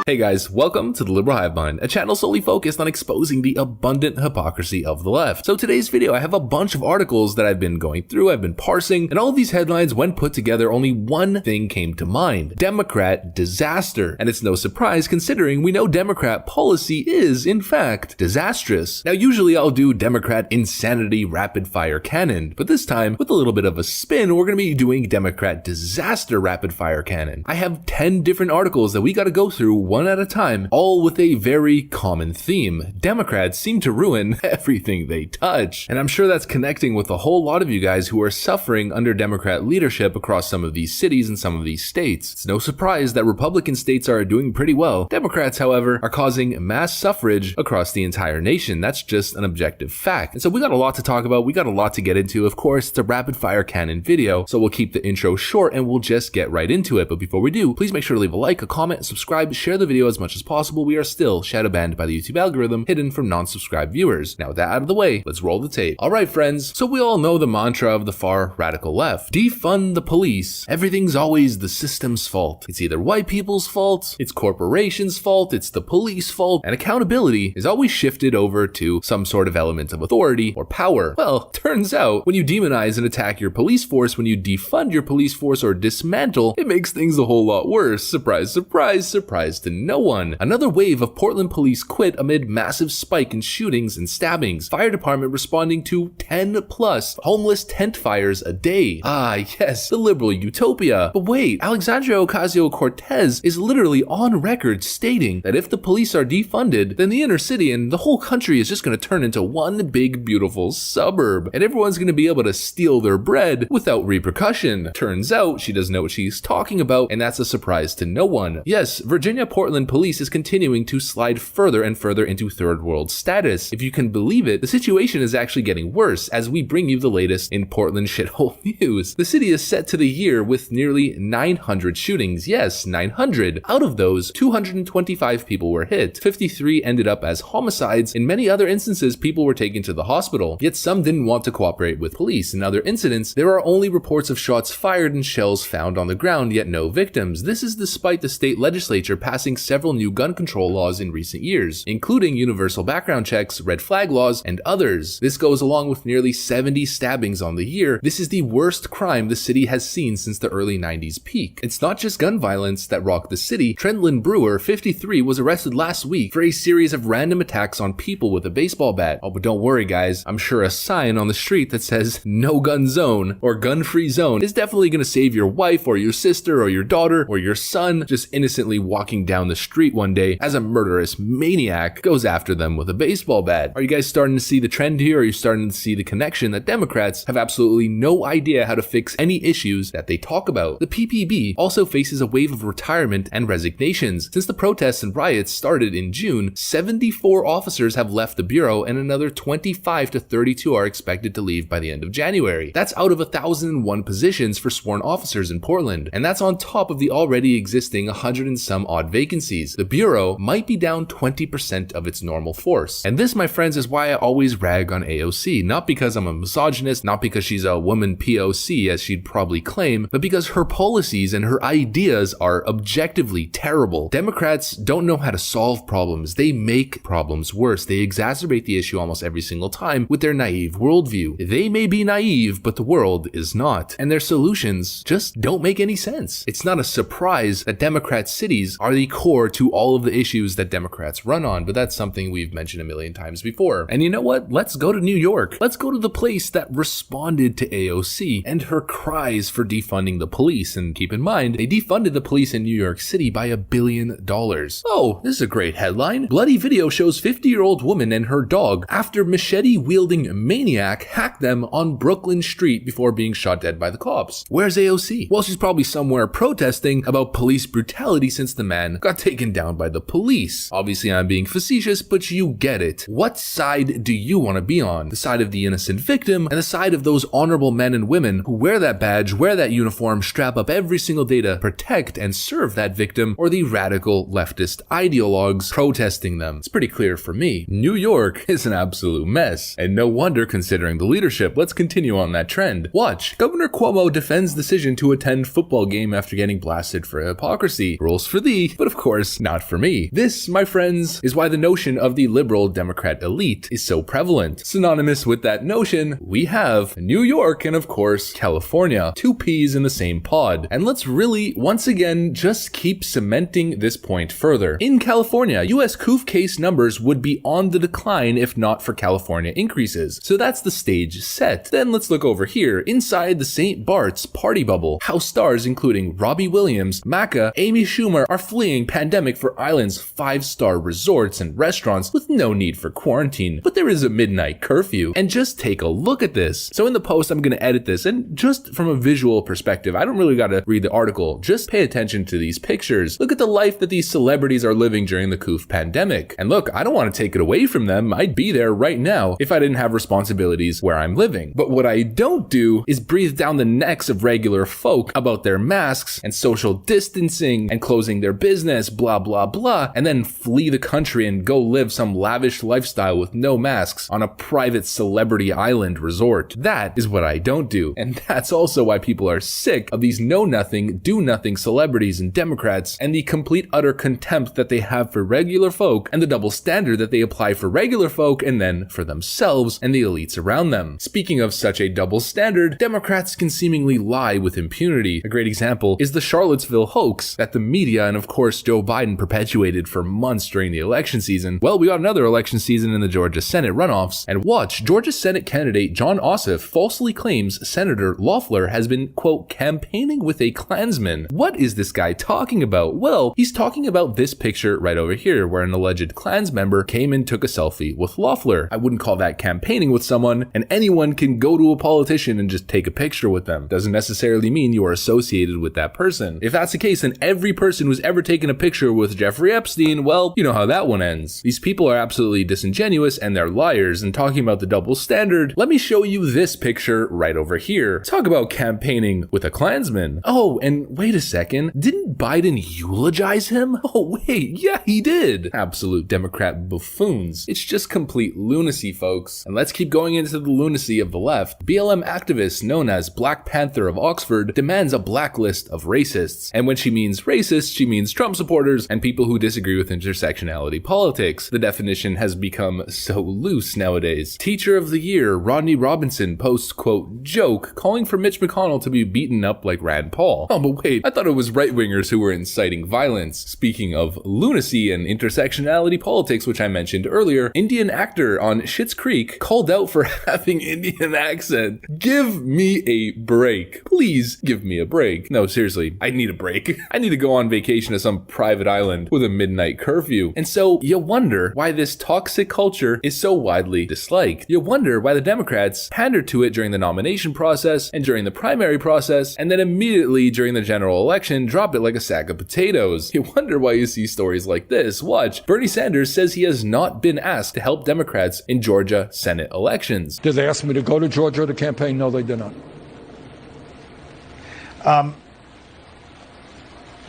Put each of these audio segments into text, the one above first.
Hey guys, welcome to the Liberal Hivemind, a channel solely focused on exposing the abundant hypocrisy of the left. So today's video, I have a bunch of articles that I've been going through, I've been parsing, and all of these headlines, when put together, only one thing came to mind: Democrat disaster. And it's no surprise considering we know Democrat policy is, in fact, disastrous. Now usually I'll do Democrat insanity rapid fire cannon, but this time, with a little bit of a spin, we're gonna be doing Democrat disaster rapid fire cannon. I have 10 different articles that we gotta go through one at a time, all with a very common theme. Democrats seem to ruin everything they touch. And I'm sure that's connecting with a whole lot of you guys who are suffering under Democrat leadership across some of these cities and some of these states. It's no surprise that Republican states are doing pretty well. Democrats, however, are causing mass suffrage across the entire nation. That's just an objective fact. And so we got a lot to talk about. We got a lot to get into. Of course, it's a rapid fire cannon video, so we'll keep the intro short and we'll just get right into it. But before we do, please make sure to leave a like, a comment, subscribe, share the video as much as possible. We are still shadow banned by the YouTube algorithm, hidden from non-subscribed viewers. Now with that out of the way, let's roll the tape. Alright friends, so we all know the mantra of the far radical left. Defund the police. Everything's always the system's fault. It's either white people's fault, it's corporations' fault, it's the police fault, and accountability is always shifted over to some sort of element of authority or power. Well, turns out, when you demonize and attack your police force, when you defund your police force or dismantle, it makes things a whole lot worse. Surprise, surprise, surprise to no one. Another wave of Portland police quit amid massive spike in shootings and stabbings. Fire department responding to 10 plus homeless tent fires a day. Ah, yes, the liberal utopia. But wait, Alexandria Ocasio-Cortez is literally on record stating that if the police are defunded, then the inner city and the whole country is just going to turn into one big beautiful suburb, and everyone's going to be able to steal their bread without repercussion. Turns out she doesn't know what she's talking about, and that's a surprise to no one. Yes, Virginia Portland police is continuing to slide further and further into third world status. If you can believe it, the situation is actually getting worse as we bring you the latest in Portland shithole news. The city is set to the year with nearly 900 shootings. Yes, 900. Out of those, 225 people were hit. 53 ended up as homicides. In many other instances, people were taken to the hospital. Yet some didn't want to cooperate with police. In other incidents, there are only reports of shots fired and shells found on the ground, yet no victims. This is despite the state legislature passing several new gun control laws in recent years, including universal background checks, red flag laws, and others. This goes along with nearly 70 stabbings on the year. This is the worst crime the city has seen since the early 90s peak. It's not just gun violence that rocked the city. Trendlin Brewer, 53, was arrested last week for a series of random attacks on people with a baseball bat. Oh, but don't worry guys, I'm sure a sign on the street that says no gun zone or gun free zone is definitely gonna save your wife or your sister or your daughter or your son just innocently walking down the street one day as a murderous maniac goes after them with a baseball bat. Are you guys starting to see the trend here? Are you starting to see the connection that Democrats have absolutely no idea how to fix any issues that they talk about? The PPB also faces a wave of retirement and resignations. Since the protests and riots started in June, 74 officers have left the bureau and another 25 to 32 are expected to leave by the end of January. That's out of 1,001 positions for sworn officers in Portland, and that's on top of the already existing 100 and some odd vacancies. The bureau might be down 20% of its normal force. And this, my friends, is why I always rag on AOC, not because I'm a misogynist, not because she's a woman POC as she'd probably claim, but because her policies and her ideas are objectively terrible. Democrats don't know how to solve problems. They make problems worse. They exacerbate the issue almost every single time with their naive worldview. They may be naive, but the world is not. And their solutions just don't make any sense. It's not a surprise that Democrat cities are the core to all of the issues that Democrats run on, but that's something we've mentioned a million times before. And you know what? Let's go to New York. Let's go to the place that responded to AOC and her cries for defunding the police. And keep in mind, they defunded the police in New York City by $1 billion. Oh, this is a great headline. Bloody video shows 50-year-old woman and her dog after machete-wielding maniac hacked them on Brooklyn Street before being shot dead by the cops. Where's AOC? Well, she's probably somewhere protesting about police brutality since the man got taken down by the police. Obviously, I'm being facetious, but you get it. What side do you want to be on? The side of the innocent victim and the side of those honorable men and women who wear that badge, wear that uniform, strap up every single day to protect and serve that victim, or the radical leftist ideologues protesting them? It's pretty clear for me. New York is an absolute mess, and no wonder considering the leadership. Let's continue on that trend. Watch. Governor Cuomo defends decision to attend football game after getting blasted for hypocrisy. Rules for thee, but of course, not for me. This, my friends, is why the notion of the liberal Democrat elite is so prevalent. Synonymous with that notion, we have New York and of course, California. Two peas in the same pod. And let's really, once again, just keep cementing this point further. In California, US COOF case numbers would be on the decline if not for California increases. So that's the stage set. Then let's look over here, inside the St. Bart's party bubble. House stars including Robbie Williams, Macca, Amy Schumer are fleeing pandemic for island's 5-star resorts and restaurants with no need for quarantine. But there is a midnight curfew. And just take a look at this. So in the post, I'm going to edit this, and just from a visual perspective, I don't really got to read the article. Just pay attention to these pictures. Look at the life that these celebrities are living during the COOF pandemic. And look, I don't want to take it away from them. I'd be there right now if I didn't have responsibilities where I'm living. But what I don't do is breathe down the necks of regular folk about their masks and social distancing and closing their business, blah, blah, blah, and then flee the country and go live some lavish lifestyle with no masks on a private celebrity island resort. That is what I don't do. And that's also why people are sick of these know-nothing, do-nothing celebrities and Democrats and the complete utter contempt that they have for regular folk and the double standard that they apply for regular folk and then for themselves and the elites around them. Speaking of such a double standard, Democrats can seemingly lie with impunity. A great example is the Charlottesville hoax that the media and of course Joe Biden perpetuated for months during the election season. Well, we got another election season in the Georgia Senate runoffs, and watch, Georgia Senate candidate John Ossoff falsely claims Senator Loeffler has been, quote, campaigning with a Klansman. What is this guy talking about? Well, he's talking about this picture right over here where an alleged Klans member came and took a selfie with Loeffler. I wouldn't call that campaigning with someone, and anyone can go to a politician and just take a picture with them. Doesn't necessarily mean you are associated with that person. If that's the case, then every person who's ever taken a picture with Jeffrey Epstein, well, you know how that one ends. These people are absolutely disingenuous and they're liars. And talking about the double standard, let me show you this picture right over here. Talk about campaigning with a Klansman. Oh, and wait a second, didn't Biden eulogize him? Oh wait, yeah he did. Absolute Democrat buffoons. It's just complete lunacy, folks. And let's keep going into the lunacy of the left. BLM activist known as Black Panther of Oxford demands a blacklist of racists. And when she means racists, she means Trump supporters and people who disagree with intersectionality politics. The definition has become so loose nowadays. Teacher of the Year Rodney Robinson posts, quote, joke calling for Mitch McConnell to be beaten up like Rand Paul. Oh, but wait, I thought it was right-wingers who were inciting violence. Speaking of lunacy and intersectionality politics, which I mentioned earlier, Indian actor on Schitt's Creek called out for having Indian accent. Give me a break. Please give me a break. No, seriously, I need a break. I need to go on vacation to some private island with a midnight curfew. And so you wonder why this toxic culture is so widely disliked. You wonder why the Democrats pandered to it during the nomination process and during the primary process, and then immediately during the general election dropped it like a sack of potatoes. You wonder why you see stories like this. Watch, Bernie Sanders says he has not been asked to help Democrats in Georgia Senate elections. Did they ask me to go to Georgia to campaign? No, they did not.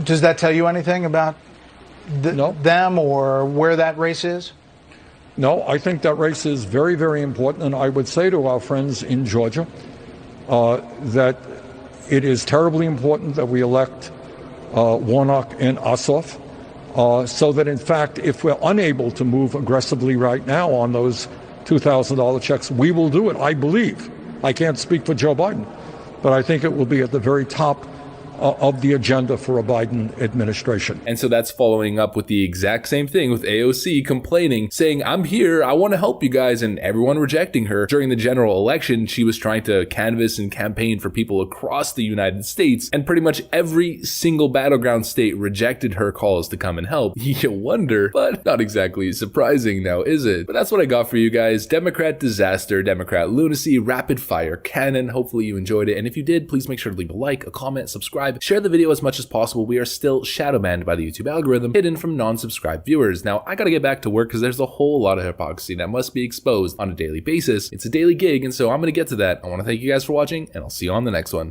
Does that tell you anything about them or where that race is? No, I think that race is very, very important. And I would say to our friends in Georgia that it is terribly important that we elect Warnock and Ossoff so that, in fact, if we're unable to move aggressively right now on those $2,000 checks, we will do it, I believe. I can't speak for Joe Biden, but I think it will be at the very top of the agenda for a Biden administration. And so that's following up with the exact same thing with AOC complaining, saying, I'm here, I want to help you guys, and everyone rejecting her. During the general election, she was trying to canvass and campaign for people across the United States, and pretty much every single battleground state rejected her calls to come and help. You wonder, but not exactly surprising now, is it? But that's what I got for you guys. Democrat disaster, Democrat lunacy, rapid fire cannon. Hopefully you enjoyed it, and if you did, please make sure to leave a like, a comment, subscribe, share the video as much as possible. We are still shadow banned by the YouTube algorithm, hidden from non-subscribed viewers. Now, I gotta get back to work because there's a whole lot of hypocrisy that must be exposed on a daily basis. It's a daily gig, and so I'm gonna get to that. I want to thank you guys for watching, and I'll see you on the next one.